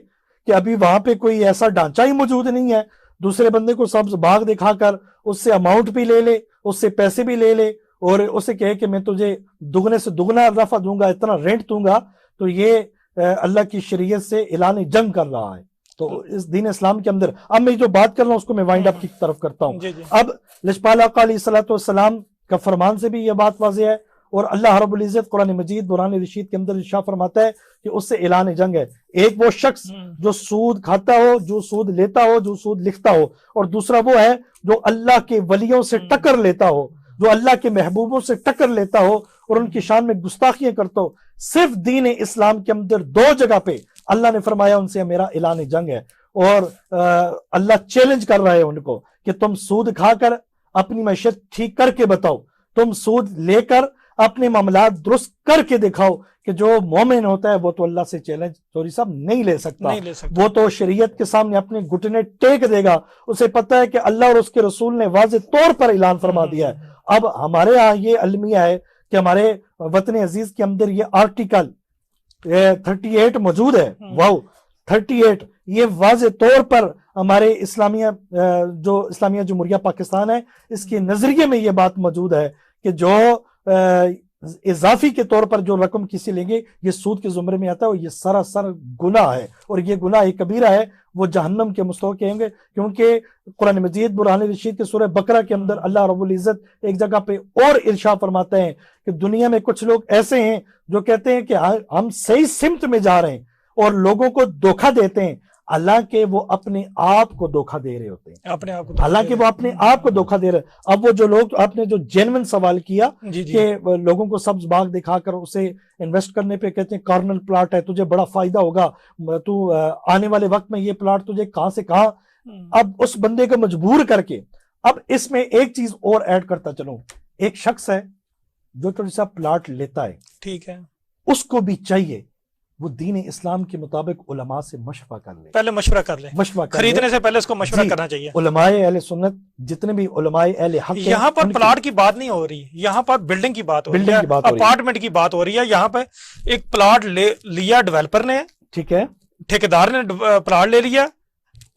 کہ ابھی وہاں پہ کوئی ایسا ڈھانچہ ہی موجود نہیں ہے، دوسرے بندے کو سبز باغ دکھا کر اس سے اماؤنٹ بھی لے لے، اس سے پیسے بھی لے لے، اور اسے کہے کہ میں تجھے دگنے سے دگنا اضافہ دوں گا، اتنا رینٹ دوں گا، تو یہ اللہ کی شریعت سے اعلان جنگ کر رہا ہے. تو اس دین اسلام کے اندر اب میں جو بات کر رہا ہوں اس کو میں وائنڈ اپ کی طرف کرتا ہوں. اب لجپال آقا علیہ الصلوۃ والسلام کا فرمان سے بھی یہ بات واضح ہے، اور اللہ رب العزت قرآن مجید برہان رشید کے اندر ارشاد فرماتا ہے کہ اس سے اعلان جنگ ہے. ایک وہ شخص جو سود کھاتا ہو، جو سود لیتا ہو، جو سود لکھتا ہو، اور دوسرا وہ ہے جو اللہ کے ولیوں سے ٹکر لیتا ہو، جو اللہ کے محبوبوں سے ٹکر لیتا ہو اور ان کی شان میں گستاخیاں کرتا ہو. صرف دین اسلام کے اندر 2 جگہ پہ اللہ نے فرمایا ان سے میرا اعلان جنگ ہے، اور اللہ چیلنج کر رہا ہے ان کو کہ تم سود کھا کر اپنی معیشت ٹھیک کر کے بتاؤ، تم سود لے کر اپنے معاملات درست کر کے دکھاؤ. کہ جو مومن ہوتا ہے وہ تو اللہ سے چیلنج چوری صاحب نہیں لے سکتا، وہ تو شریعت کے سامنے اپنے گھٹنے ٹیک دے گا. اسے پتہ ہے کہ اللہ اور اس کے رسول نے واضح طور پر اعلان فرما دیا ہے. اب ہمارے ہاں یہ المیہ ہے کہ ہمارے وطن عزیز کے اندر یہ آرٹیکل 38 موجود ہے. واو 38 یہ واضح طور پر ہمارے اسلامیہ جمہوریہ پاکستان ہے، اس کے نظریے میں یہ بات موجود ہے کہ جو اضافی کے طور پر جو رقم کسی لیں گے یہ سود کے زمرے میں آتا ہے، اور یہ سراسر گناہ ہے، اور یہ گناہ کبیرہ ہے، وہ جہنم کے مستحق ہیں گے. کیونکہ قرآن مجید برہان رشید کے سورہ بقرہ کے اندر اللہ رب العزت ایک جگہ پہ اور ارشاد فرماتے ہیں کہ دنیا میں کچھ لوگ ایسے ہیں جو کہتے ہیں کہ ہم صحیح سمت میں جا رہے ہیں اور لوگوں کو دھوکہ دیتے ہیں، حالانکہ وہ اپنے آپ کو دھوکہ دے رہے ہوتے ہیں، حالانکہ وہ اپنے آپ کو دھوکہ دے رہے ہیں. اب وہ جو لوگ آپ نے جو جینوین سوال کیا کہ لوگوں کو سبز باغ دکھا کر اسے انویسٹ کرنے پہ کہتے ہیں کارنر پلاٹ ہے، تجھے بڑا فائدہ ہوگا، تو آنے والے وقت میں یہ پلاٹ تجھے کہاں سے کہاں. اب اس بندے کو مجبور کر کے، اب اس میں ایک چیز اور ایڈ کرتا چلوں، ایک شخص ہے جو تھوڑا سا پلاٹ لیتا ہے، ٹھیک ہے، اس کو بھی چاہیے وہ دین اسلام کے مطابق علماء سے مشورہ کر لے، پہلے مشورہ کر لے، خریدنے سے پہلے اس کو مشورہ کرنا چاہیے. علماء اہل سنت جتنے بھی علماء اہل حق، یہاں پر پلاٹ کی بات نہیں ہو رہی، یہاں پر بلڈنگ کی بات ہو رہی ہے، اپارٹمنٹ کی بات ہو رہی ہے. یہاں پہ ایک پلاٹ لیا ڈیولپر نے، ٹھیک ہے، ٹھیکیدار نے پلاٹ لے لیا،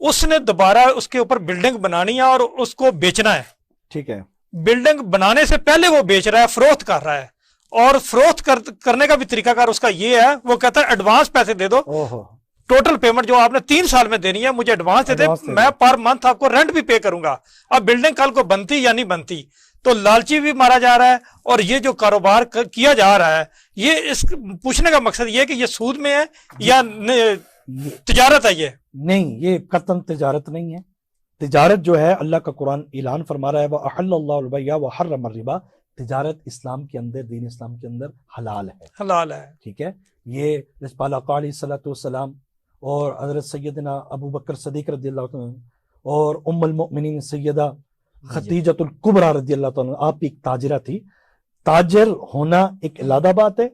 اس نے دوبارہ اس کے اوپر بلڈنگ بنانی ہے اور اس کو بیچنا ہے، ٹھیک ہے. بلڈنگ بنانے سے پہلے وہ بیچ رہا ہے، فروخت کر رہا ہے، اور فروخت کرنے کا بھی طریقہ کار اس کا یہ ہے، وہ کہتا ہے ایڈوانس پیسے دے دو، ٹوٹل پیمنٹ جو آپ نے 3 سال میں دینی ہے مجھے ایڈوانس دے دے، میں پر منتھ آپ کو رینٹ بھی پے کروں گا. اب بلڈنگ کل کو بنتی یا نہیں بنتی، تو لالچی بھی مارا جا رہا ہے. اور یہ جو کاروبار کیا جا رہا ہے، یہ اس پوچھنے کا مقصد یہ ہے کہ یہ سود میں ہے یا تجارت ہے؟ یہ نہیں، یہ قطعاً تجارت نہیں ہے. تجارت جو ہے اللہ کا قرآن اعلان فرما رہا ہے وَأَحَلَّ اللَّهُ الْبَيْعَ وَحَرَّمَ الرِّبَا، تجارت اسلام کے اندر، دین اسلام کے اندر حلال ہے، حلال ہے، ٹھیک ہے. یہ رسول آقا علیہ الصلوۃ والسلام اور حضرت سیدنا ابو بکر صدیق رضی اللہ عنہ اور ام المؤمنین سیدہ خدیجۃ الکبریٰ رضی اللہ عنہ، آپ ایک تاجرہ تھی. تاجر ہونا ایک علیحدہ بات ہے،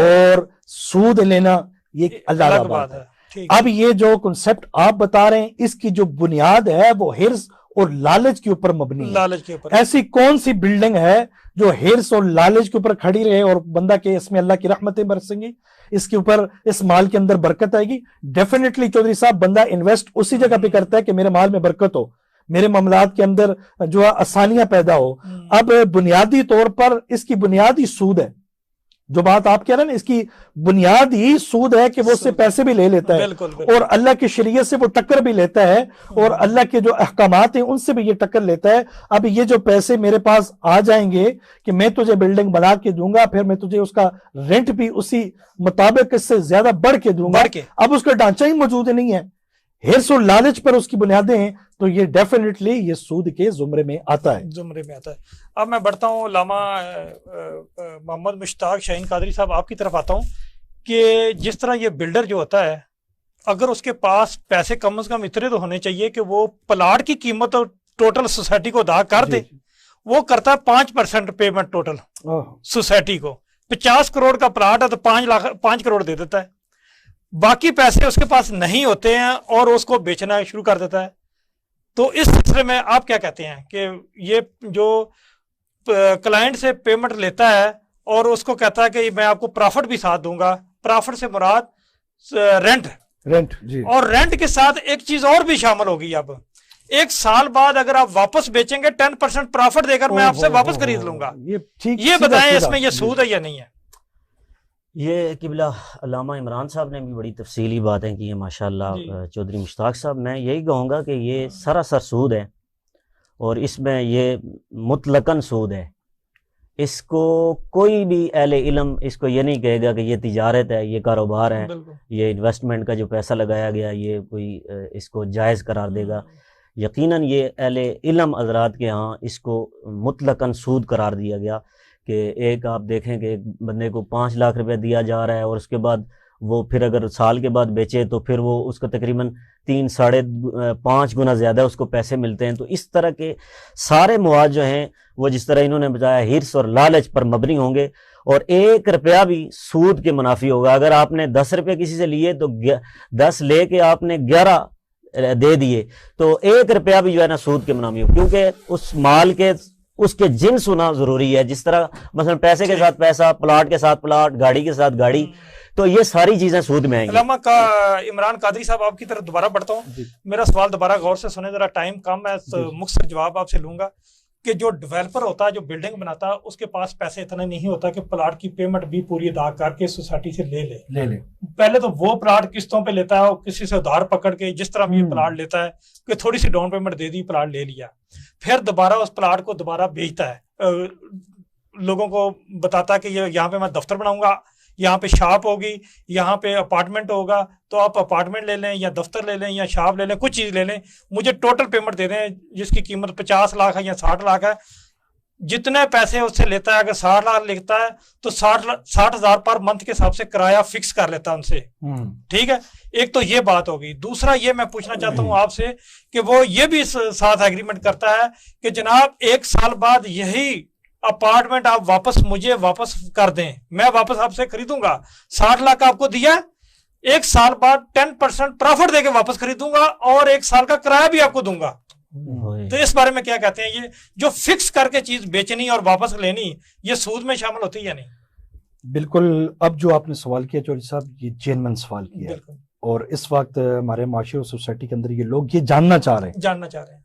اور سود لینا یہ ایک علیحدہ بات ہے. اب یہ جو کنسپٹ آپ بتا رہے ہیں اس کی جو بنیاد ہے وہ حرص اور لالچ کے اوپر مبنی ہے. ایسی کون سی بلڈنگ ہے جو حرص اور لالچ کے اوپر کھڑی رہے اور بندہ کہ اس میں اللہ کی رحمتیں برسیں گی، اس کے اوپر، اس مال کے اندر برکت آئے گی؟ ڈیفینیٹلی چودھری صاحب بندہ انویسٹ اسی جگہ پہ کرتا ہے کہ میرے مال میں برکت ہو، میرے معاملات کے اندر جو آسانیاں پیدا ہو. اب بنیادی طور پر اس کی بنیادی سود ہے، جو بات آپ کہہ رہے ہیں نا، اس کی بنیاد ہی سود ہے کہ وہ اس سے پیسے بھی لے لیتا ہے، اور اللہ کی شریعت سے وہ ٹکر بھی لیتا ہے، اور اللہ کے جو احکامات ہیں ان سے بھی یہ ٹکر لیتا ہے. اب یہ جو پیسے میرے پاس آ جائیں گے کہ میں تجھے بلڈنگ بنا کے دوں گا، پھر میں تجھے اس کا رینٹ بھی اسی مطابق اس سے زیادہ بڑھ کے دوں گا، اب اس کا ڈھانچہ ہی موجود نہیں ہے، حرص اور لالچ پر اس کی بنیادیں ہیں، تو یہ ڈیفینیٹلی یہ سود کے زمرے میں آتا ہے، زمرے میں آتا ہے. اب میں بڑھتا ہوں علامہ محمد مشتاق شاہین قادری صاحب، آپ کی طرف آتا ہوں کہ جس طرح یہ بلڈر جو ہوتا ہے اگر اس کے پاس پیسے کم از کم اتنے تو ہونے چاہیے کہ وہ پلاٹ کی قیمت ٹوٹل سوسائٹی کو ادا کر دے. وہ کرتا ہے 5% پیمنٹ ٹوٹل سوسائٹی کو. 50 کروڑ کا پلاٹ ہے تو 5 کروڑ دے دیتا ہے. باقی پیسے اس کے پاس نہیں ہوتے ہیں اور اس کو بیچنا شروع کر دیتا ہے. تو اس سلسلے میں آپ کیا کہتے ہیں کہ یہ جو کلائنٹ سے پیمنٹ لیتا ہے اور اس کو کہتا ہے کہ میں آپ کو پرافٹ بھی ساتھ دوں گا, پرافٹ سے مراد رینٹ جی, اور رینٹ کے ساتھ ایک چیز اور بھی شامل ہوگی. اب 1 سال بعد اگر آپ واپس بیچیں گے 10% پرافٹ دے کر میں آپ سے واپس خرید لوں گا. یہ بتائیں اس میں یہ سود ہے یا نہیں ہے؟ یہ قبلہ علامہ عمران صاحب نے بھی بڑی تفصیلی باتیں کی ہیں ماشاءاللہ. چودھری مشتاق صاحب, میں یہی کہوں گا کہ یہ سراسر سود ہے اور اس میں یہ مطلقاً سود ہے. اس کو کوئی بھی اہل علم اس کو یہ نہیں کہے گا کہ یہ تجارت ہے, یہ کاروبار ہے, یہ انویسٹمنٹ کا جو پیسہ لگایا گیا یہ کوئی اس کو جائز قرار دے گا. یقیناً یہ اہل علم حضرات کے ہاں اس کو مطلقاً سود قرار دیا گیا کہ ایک آپ دیکھیں کہ ایک بندے کو 5 لاکھ روپے دیا جا رہا ہے اور اس کے بعد وہ پھر اگر سال کے بعد بیچے تو پھر وہ اس کو تقریباً 3-5.5 گنا زیادہ اس کو پیسے ملتے ہیں. تو اس طرح کے سارے مواد جو ہیں وہ جس طرح انہوں نے بتایا ہرس اور لالچ پر مبنی ہوں گے اور 1 روپیہ بھی سود کے منافی ہوگا. اگر آپ نے 10 روپے کسی سے لیے تو 10 لے کے آپ نے 11 دے دیے تو 1 روپیہ بھی جو ہے نا سود کے منافی ہو, کیونکہ اس مال کے اس کے جنس ہونا ضروری ہے. جس طرح مثلا پیسے کے ساتھ پیسہ, پلاٹ کے ساتھ پلاٹ, گاڑی کے ساتھ گاڑی, تو یہ ساری چیزیں سود میں آئیں گی. علامہ عمران قادری صاحب آپ کی طرف دوبارہ بڑھتا ہوں. میرا سوال دوبارہ غور سے سنیں, ذرا ٹائم کم ہے, مختصر جواب آپ سے لوں گا کہ جو ڈیولپر ہوتا ہے, جو بلڈنگ بناتا ہے, اس کے پاس پیسے اتنے نہیں ہوتا کہ پلاٹ کی پیمنٹ بھی پوری ادا کر کے سوسائٹی سے لے لے. پہلے تو وہ پلاٹ قسطوں پہ لیتا ہے اور کسی سے ادھار پکڑ کے, جس طرح یہ پلاٹ لیتا ہے کہ تھوڑی سی ڈاؤن پیمنٹ دے دی, پلاٹ لے لیا, پھر دوبارہ اس پلاٹ کو دوبارہ بیچتا ہے, لوگوں کو بتاتا ہے کہ یہاں پہ میں دفتر بناؤں گا, یہاں پہ شاپ ہوگی, یہاں پہ اپارٹمنٹ ہوگا, تو آپ اپارٹمنٹ لے لیں یا دفتر لے لیں یا شاپ لے لیں, کچھ چیز لے لیں, مجھے ٹوٹل پیمنٹ دے دیں جس کی قیمت 50 لاکھ ہے یا 60 لاکھ ہے. جتنے پیسے اس سے لیتا ہے, اگر 60 لاکھ لکھتا ہے تو 60,000 پر منتھ کے حساب سے کرایہ فکس کر لیتا ہے ان سے. ٹھیک ہے, ایک تو یہ بات ہوگی. دوسرا یہ میں پوچھنا چاہتا ہوں آپ سے کہ وہ یہ بھی ساتھ ایگریمنٹ کرتا ہے کہ جناب 1 سال بعد یہی اپارٹمنٹ آپ مجھے واپس کر دیں, میں واپس آپ سے خریدوں گا. 60 لاکھ آپ کو دیا, 1 سال بعد 10% پرافٹ دے کے واپس خریدوں گا اور 1 سال کا کرایہ بھی آپ کو دوں گا. تو اس بارے میں کیا کہتے ہیں, یہ جو فکس کر کے چیز بیچنی اور واپس لینی, یہ سود میں شامل ہوتی ہے یا نہیں؟ بالکل. اب جو آپ نے سوال کیا چودھری صاحب, یہ جینمن سوال کیا, اور اس وقت ہمارے معاشرے اور سوسائٹی کے اندر یہ لوگ یہ جاننا چاہ رہے ہیں.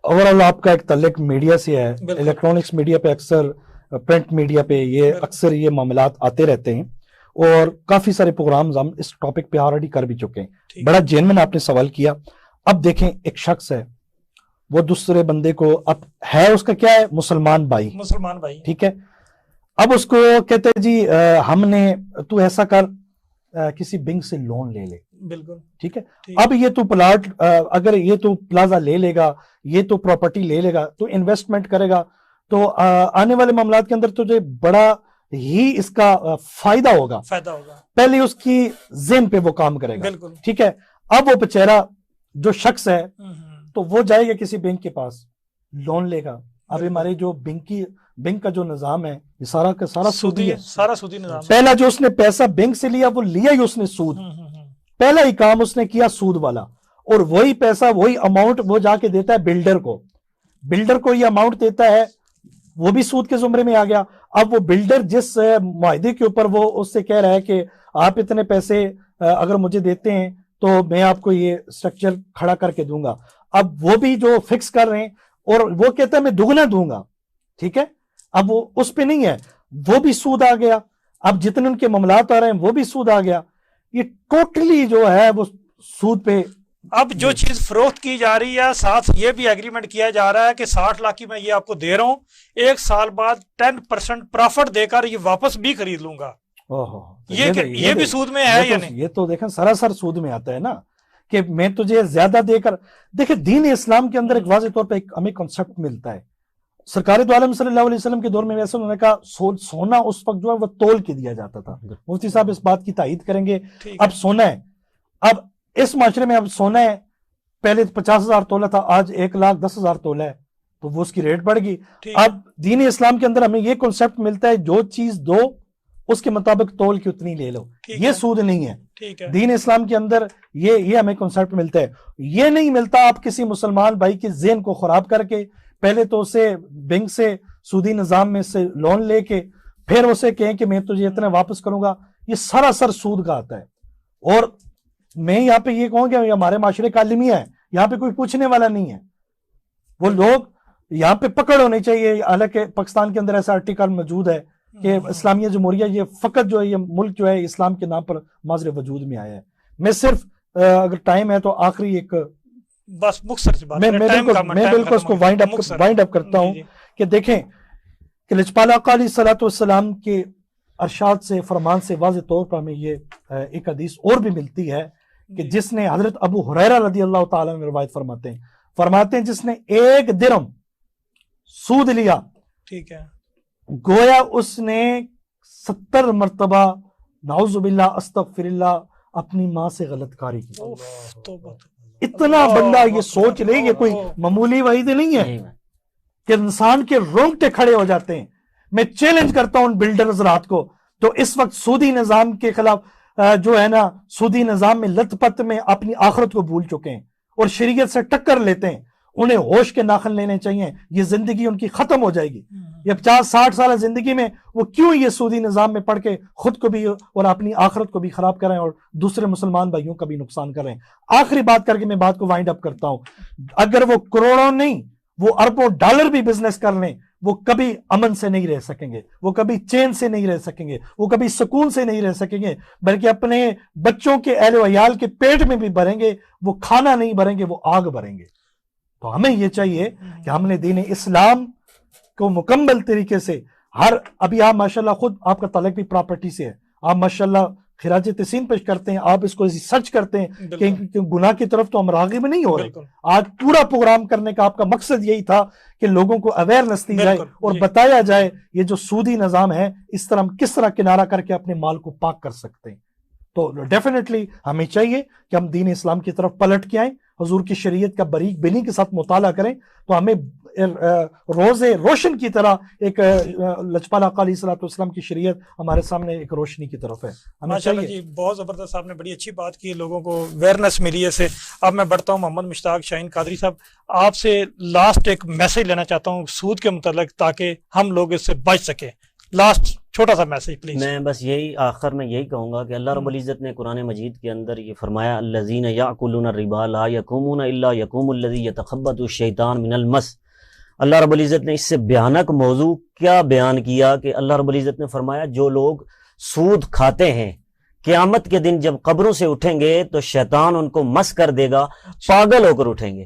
اوورال آپ کا ایک تعلق میڈیا سے ہے, الیکٹرانکس میڈیا پہ اکثر, پرنٹ میڈیا پہ یہ اکثر یہ معاملات آتے رہتے ہیں اور کافی سارے پروگرامز ہم اس ٹاپک پہ آلریڈی کر بھی چکے ہیں. بڑا جینمن آپ نے سوال کیا. اب دیکھیں, ایک شخص ہے, وہ دوسرے بندے کو, اب ہے اس کا کیا ہے, مسلمان بھائی, ٹھیک ہے, اب اس کو کہتے ہیں جی ہم نے, تو ایسا کر کسی بینک سے لون لے لے, بالکل ٹھیک ہے, اب یہ تو پلاٹ, اگر یہ تو پلازا لے لے گا, یہ تو پراپرٹی لے لے گا, تو انویسٹمنٹ کرے گا, تو آنے والے معاملات کے اندر تجھے بڑا ہی اس کا فائدہ ہوگا. پہلے اس کی ذہن پہ وہ کام کرے گا, ٹھیک ہے. اب وہ بیچارہ جو شخص ہے تو وہ جائے گا کسی بینک کے پاس, لون لے گا. اب ہمارے جو بینک کا جو نظام ہے یہ سارا کا سارا سودی ہے, سارا سودی نظام. پہلا جو اس نے پیسہ بینک سے لیا وہ لیا ہی اس نے سود, پہلا ہی کام اس نے کیا سود والا, اور وہی پیسہ وہی اماؤنٹ وہ جا کے دیتا ہے بلڈر کو. بلڈر کو یہ اماؤنٹ دیتا ہے, وہ بھی سود کے زمرے میں آ گیا. اب وہ بلڈر جس معاہدے کے اوپر وہ اس سے کہہ رہا ہے کہ آپ اتنے پیسے اگر مجھے دیتے ہیں تو میں آپ کو یہ سٹرکچر کھڑا کر کے دوں گا, اب وہ بھی جو فکس کر رہے ہیں اور وہ کہتا ہے میں دگنا دوں گا, ٹھیک ہے. اب وہ اس پہ نہیں ہے, وہ بھی سود آ گیا. اب جتنے ان کے معاملات آ رہے ہیں وہ بھی سود آ گیا. یہ ٹوٹلی جو ہے وہ سود پہ. اب جو چیز فروخت کی جا رہی ہے, ساتھ یہ بھی ایگریمنٹ کیا جا رہا ہے کہ 60 لاکھ کی میں یہ آپ کو دے رہا ہوں, 1 سال بعد 10% پرافٹ دے کر یہ واپس بھی خرید لوں گا. یہ بھی سود میں ہے یا نہیں؟ یہ تو دیکھیں سراسر سود میں آتا ہے نا, کہ میں تجھے زیادہ دے کر. دیکھیں دین اسلام کے اندر ایک واضح طور پہ ہمیں کنسپٹ ملتا ہے. سرکار دو عالم صلی اللہ علیہ وسلم کے دور میں ویسے انہوں نے کہا سونا اس وقت جو ہے وہ تول کے دیا جاتا تھا. مفتی صاحب اس بات کی تائید کریں گے. اب سونا ہے, اب اس معاشرے میں اب سونا ہے پہلے 50,000 تولہ تھا, آج 1,10,000 تولہ ہے, تو وہ اس کی ریٹ بڑھ گئی. اب دین اسلام کے اندر ہمیں یہ کنسپٹ ملتا ہے جو چیز دو اس کے مطابق تول کی اتنی لے لو, یہ سود نہیں ہے. دین اسلام کے اندر یہ ہمیں کنسپٹ ملتا ہے. یہ نہیں ملتا آپ کسی مسلمان بھائی کے ذہن کو خراب کر کے پہلے تو اسے بینک سے سودی نظام میں سے لون لے کے پھر اسے کہیں کہ میں تجھے اتنا واپس کروں گا. یہ سراسر سود کا آتا ہے. اور میں یہاں پہ یہ کہوں کہ ہمارے معاشرے کا عالمیہ ہے, یہاں پہ کوئی پوچھنے والا نہیں ہے. وہ لوگ یہاں پہ پکڑ ہونی چاہیے. حالانکہ پاکستان کے اندر ایسا آرٹیکل موجود ہے کہ اسلامیہ جمہوریہ یہ فقط جو ہے یہ ملک جو ہے اسلام کے نام پر ماضر وجود میں آیا ہے. میں صرف اگر ٹائم ہے تو آخری ایک بس مختصر سی بات میں بالکل اس کو وائنڈ اپ کرتا ہوں کہ دیکھیں کہ لجپال آقا علیہ الصلوۃ والسلام کے ارشاد سے فرمان سے واضح طور پر ہمیں یہ ایک حدیث اور بھی ملتی ہے کہ جس نے حضرت ابو ہریرہ رضی اللہ تعالیٰ عنہ روایت فرماتے ہیں جس نے 1 درہم سود لیا, ٹھیک ہے, گویا اس نے 70 مرتبہ نعوذ باللہ استغفر اللہ اپنی ماں سے غلط کاری کی. اتنا بندہ یہ سوچ لے, یہ کوئی معمولی وعید نہیں ہے کہ انسان کے رونگٹے کھڑے ہو جاتے ہیں. میں چیلنج کرتا ہوں ان بلڈر حضرات کو تو اس وقت سودی نظام کے خلاف جو ہے نا سودی نظام میں لت پت میں اپنی آخرت کو بھول چکے ہیں اور شریعت سے ٹکر لیتے ہیں. انہیں ہوش کے ناخن لینے چاہیے. یہ زندگی ان کی ختم ہو جائے گی. یہ 50-60 سالہ زندگی میں وہ کیوں یہ سودی نظام میں پڑھ کے خود کو بھی اور اپنی آخرت کو بھی خراب کر رہے ہیں اور دوسرے مسلمان بھائیوں کا بھی نقصان کر رہے ہیں. آخری بات کر کے میں بات کو وائنڈ اپ کرتا ہوں. اگر وہ کروڑوں نہیں وہ اربوں ڈالر بھی بزنس کر لیں, وہ کبھی امن سے نہیں رہ سکیں گے, وہ کبھی چین سے نہیں رہ سکیں گے, وہ کبھی سکون سے نہیں رہ سکیں گے, بلکہ اپنے بچوں کے اہل و عیال کے پیٹ میں بھی بھریں گے. وہ کھانا نہیں بھریں گے, وہ آگ بھریں گے. تو ہمیں یہ چاہیے کہ ہم نے دین اسلام کو مکمل طریقے سے ابھی آپ ماشاءاللہ خود آپ کا تعلق بھی پراپرٹی سے ہے, آپ ماشاءاللہ خراج تحسین پیش کرتے ہیں, آپ اس کو سرچ کرتے ہیں کہ گناہ کی طرف تو ہم راغب نہیں ہو رہے. آج پورا پروگرام کرنے کا آپ کا مقصد یہی تھا کہ لوگوں کو اویئرنیس دی جائے اور بتایا جائے یہ جو سودی نظام ہے اس طرح ہم کس طرح کنارہ کر کے اپنے مال کو پاک کر سکتے ہیں. تو ڈیفینیٹلی ہمیں چاہیے کہ ہم دین اسلام کی طرف پلٹ کے آئیں, حضور کی شریعت کا باریک بینی کے ساتھ مطالعہ کریں. تو ہمیں روز روشن کی طرح ایک لجپال آقا علیہ الصلوۃ والسلام کی شریعت ہمارے سامنے ایک روشنی کی طرف ہے. ماشاءاللہ جی, بہت زبردست, آپ نے بڑی اچھی بات کی, لوگوں کو اویئرنیس ملی ہے سے. اب میں بڑھتا ہوں محمد مشتاق شاہین قادری صاحب, آپ سے لاسٹ ایک میسج لینا چاہتا ہوں سود کے متعلق تاکہ ہم لوگ اس سے بچ سکیں. لاسٹ چھوٹا سا میسج پلیز. میں بس آخر میں یہی کہوں گا کہ اللہ رب العزت نے قرآن مجید کے اندر یہ فرمایا الذین یأکلون الربا لا یقومون الا یقوم الذی یتخبطہ الشیطان من المس. اللہ رب العزت نے اس سے بھیانک موضوع کیا بیان کیا کہ اللہ رب العزت نے فرمایا جو لوگ سود کھاتے ہیں قیامت کے دن جب قبروں سے اٹھیں گے تو شیطان ان کو مس کر دے گا, پاگل ہو کر اٹھیں گے.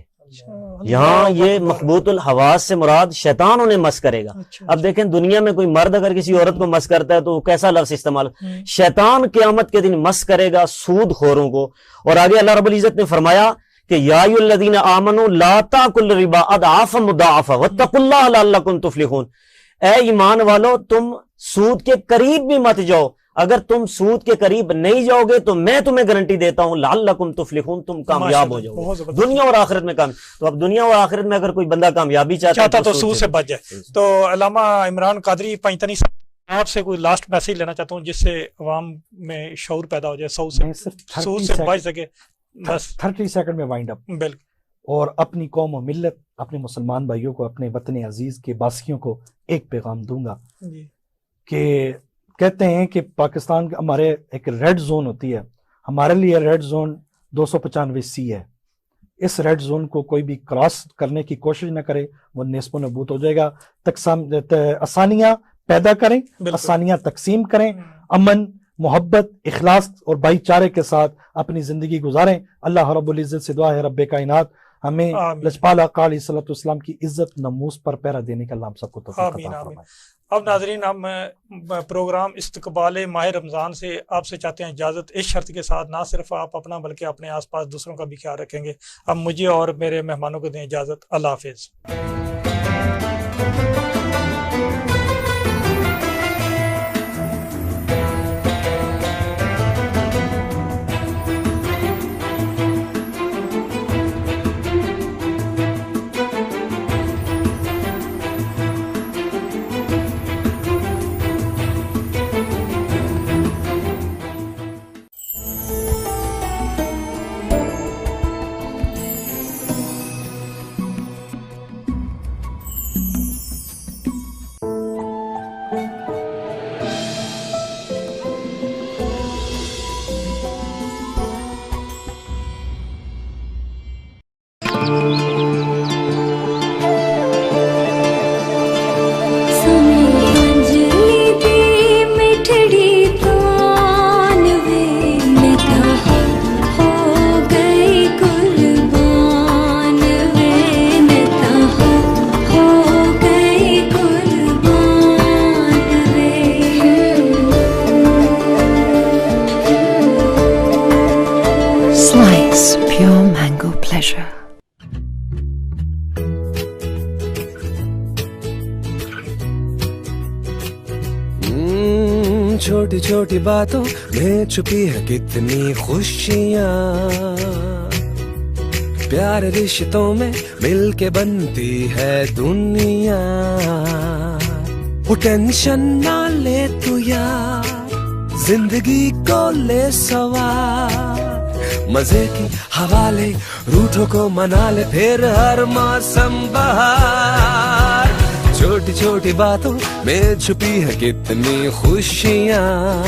یہاں یہ مخبوط الحواس سے مراد شیطان انہیں مس کرے گا. اب دیکھیں دنیا میں کوئی مرد اگر کسی عورت کو مس کرتا ہے تو کیسا لفظ استعمال, شیطان قیامت کے دن مس کرے گا سود خوروں کو. اور آگے اللہ رب العزت نے فرمایا کہ یا ایھا الذین آمنوا لا تاکلوا الربا اضعافا مضاعفا واتقوا اللہ لعلکم تفلحون. اے ایمان والو تم سود کے قریب بھی مت جاؤ, اگر تم سود کے قریب نہیں جاؤ گے تو میں تمہیں گارنٹی دیتا ہوں لعلکم تفلحون, تم کامیاب ہو جاؤ گے دنیا اور آخرت میں. تو اب دنیا اور آخرت میں اگر کوئی بندہ کامیابی چاہتا تو سود سے بچ جائے. تو علامہ عمران قادری پنجتنی صاحب, آپ سے کوئی لاسٹ میسج لینا چاہتا ہوں جس سے عوام میں شعور پیدا ہو جائے, سود سے بچ سکے. 30 سیکنڈ میں وائنڈ اپ. بالکل. اور اپنی قوم و ملت, اپنے مسلمان بھائیوں کو, اپنے وطن عزیز کے باسیوں کو ایک پیغام دوں گا کہ کہتے ہیں کہ پاکستان کا ہمارے ایک ریڈ زون ہوتی ہے, ہمارے لیے ریڈ زون 295C ہے. اس ریڈ زون کو کوئی بھی کراس کرنے کی کوشش نہ کرے, وہ نیست و نابود ہو جائے گا. آسانیاں پیدا کریں, آسانیاں تقسیم کریں, امن محبت اخلاص اور بھائی چارے کے ساتھ اپنی زندگی گزاریں. اللہ رب العزت سے دعا ہے رب کائنات ہمیں لجپال آقا علیہ الصلوۃ والسلام کی عزت ناموس پر پیرا دینے کا اللہ ہم سب کو توفیق عطا فرمائے. اب ناظرین ہم پروگرام استقبال ماہ رمضان سے آپ سے چاہتے ہیں اجازت, اس شرط کے ساتھ نہ صرف آپ اپنا بلکہ اپنے آس پاس دوسروں کا بھی خیال رکھیں گے. اب مجھے اور میرے مہمانوں کو دیں اجازت. اللہ حافظ. چھوٹی چھوٹی باتوں میں چھپی ہے کتنی خوشیاں. پیار رشتوں میں مل کے بنتی ہے دنیا. وہ ٹینشن نہ لے تو یار زندگی کو لے سوار. مزے کی حوالے روٹوں کو منا لے پھر ہر موسم بہار. چھوٹی چھوٹی باتوں میں چھپی ہے کتنی خوشیاں.